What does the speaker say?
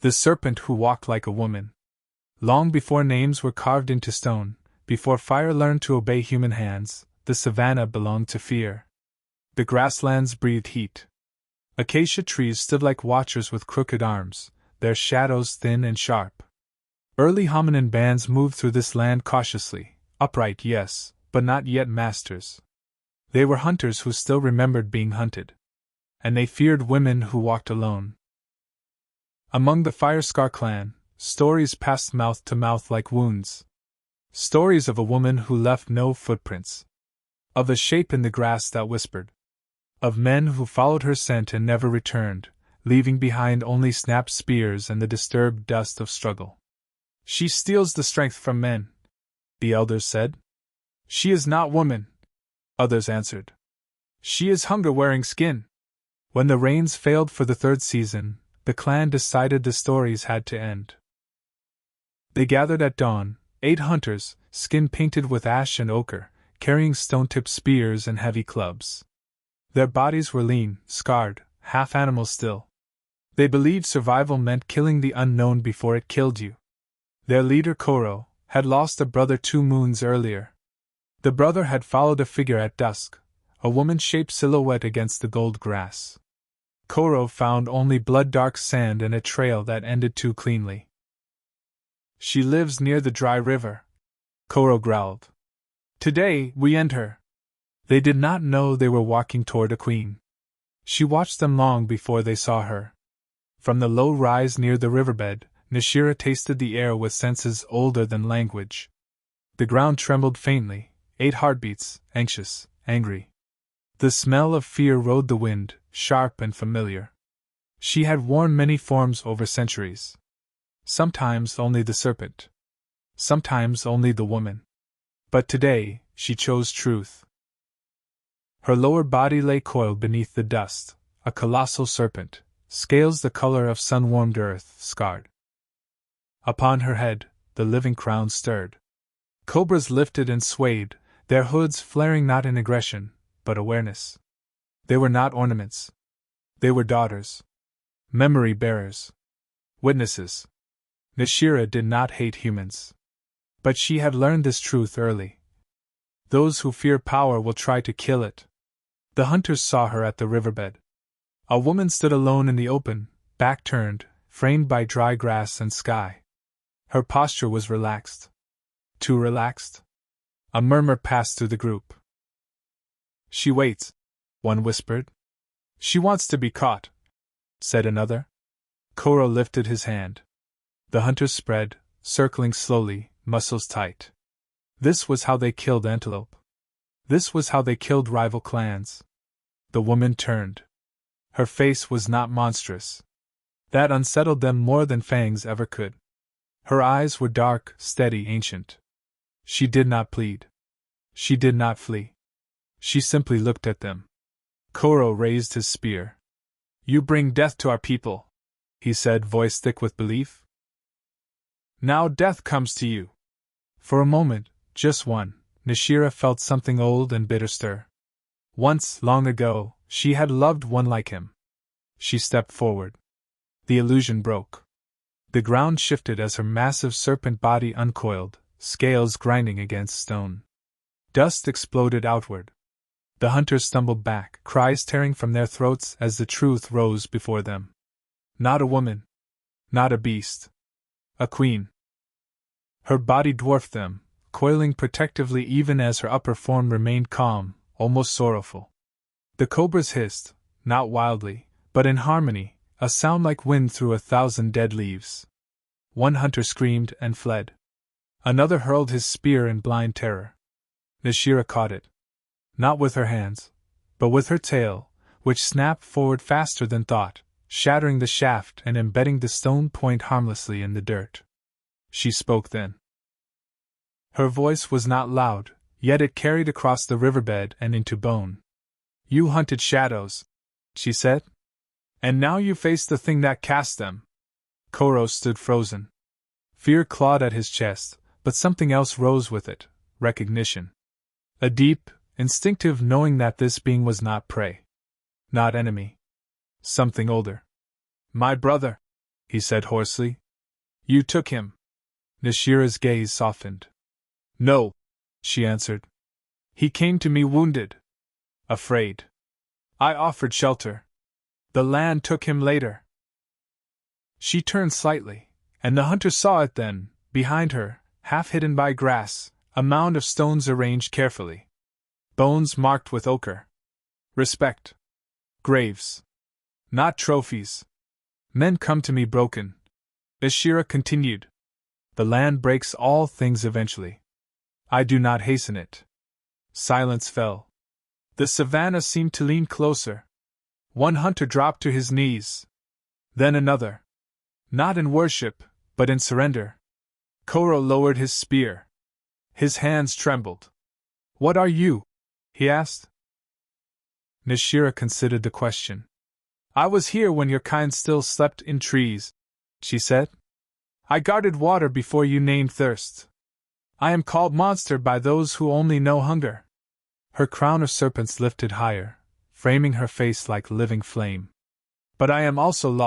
The serpent who walked like a woman. Long before names were carved into stone, before fire learned to obey human hands, the savanna belonged to fear. The grasslands breathed heat. Acacia trees stood like watchers with crooked arms, their shadows thin and sharp. Early hominin bands moved through this land cautiously, upright, yes, but not yet masters. They were hunters who still remembered being hunted. And they feared women who walked alone. Among the Firescar clan, stories passed mouth to mouth like wounds. Stories of a woman who left no footprints. Of a shape in the grass that whispered. Of men who followed her scent and never returned, leaving behind only snapped spears and the disturbed dust of struggle. She steals the strength from men, the elders said. She is not woman, others answered. She is hunger wearing skin. When the rains failed for the third season, the clan decided the stories had to end. They gathered at dawn, 8 hunters, skin painted with ash and ochre, carrying stone-tipped spears and heavy clubs. Their bodies were lean, scarred, half animal still. They believed survival meant killing the unknown before it killed you. Their leader Koro had lost a brother 2 moons earlier. The brother had followed a figure at dusk, a woman-shaped silhouette against the gold grass. Koro found only blood-dark sand and a trail that ended too cleanly. She lives near the dry river, Koro growled. Today, we end her. They did not know they were walking toward a queen. She watched them long before they saw her. From the low rise near the riverbed, Nishira tasted the air with senses older than language. The ground trembled faintly, 8 heartbeats, anxious, angry. The smell of fear rode the wind, sharp and familiar. She had worn many forms over centuries. Sometimes only the serpent. Sometimes only the woman. But today, she chose truth. Her lower body lay coiled beneath the dust, a colossal serpent, scales the color of sun-warmed earth, scarred. Upon her head, the living crown stirred. Cobras lifted and swayed, their hoods flaring not in aggression, but awareness. They were not ornaments. They were daughters. Memory bearers. Witnesses. Nishira did not hate humans. But she had learned this truth early. Those who fear power will try to kill it. The hunters saw her at the riverbed. A woman stood alone in the open, back turned, framed by dry grass and sky. Her posture was relaxed. Too relaxed? A murmur passed through the group. She waits, one whispered. She wants to be caught, said another. Koro lifted his hand. The hunters spread, circling slowly, muscles tight. This was how they killed antelope. This was how they killed rival clans. The woman turned. Her face was not monstrous. That unsettled them more than fangs ever could. Her eyes were dark, steady, ancient. She did not plead. She did not flee. She simply looked at them. Koro raised his spear. You bring death to our people, he said, voice thick with belief. Now death comes to you. For a moment, just one, Nishira felt something old and bitter stir. Once, long ago, she had loved one like him. She stepped forward. The illusion broke. The ground shifted as her massive serpent body uncoiled, scales grinding against stone. Dust exploded outward. The hunters stumbled back, cries tearing from their throats as the truth rose before them. Not a woman. Not a beast. A queen. Her body dwarfed them, coiling protectively even as her upper form remained calm, almost sorrowful. The cobras hissed, not wildly, but in harmony, a sound like wind through 1,000 dead leaves. One hunter screamed and fled. Another hurled his spear in blind terror. Nishira caught it. Not with her hands, but with her tail, which snapped forward faster than thought, shattering the shaft and embedding the stone point harmlessly in the dirt. She spoke then. Her voice was not loud, yet it carried across the riverbed and into bone. You hunted shadows, she said. And now you face the thing that cast them. Koro stood frozen. Fear clawed at his chest, but something else rose with it, recognition. A deep, instinctive knowing that this being was not prey. Not enemy. Something older. My brother, he said hoarsely. You took him. Nishira's gaze softened. No, she answered. He came to me wounded. Afraid. I offered shelter. The land took him later. She turned slightly, and the hunter saw it then, behind her, half hidden by grass, a mound of stones arranged carefully. Bones marked with ochre. Respect. Graves. Not trophies. Men come to me broken. Nishira continued. The land breaks all things eventually. I do not hasten it. Silence fell. The savanna seemed to lean closer. One hunter dropped to his knees. Then another. Not in worship, but in surrender. Koro lowered his spear. His hands trembled. What are you? He asked. Nishira considered the question. I was here when your kind still slept in trees, she said. I guarded water before you named thirst. I am called monster by those who only know hunger. Her crown of serpents lifted higher, framing her face like living flame. But I am also law.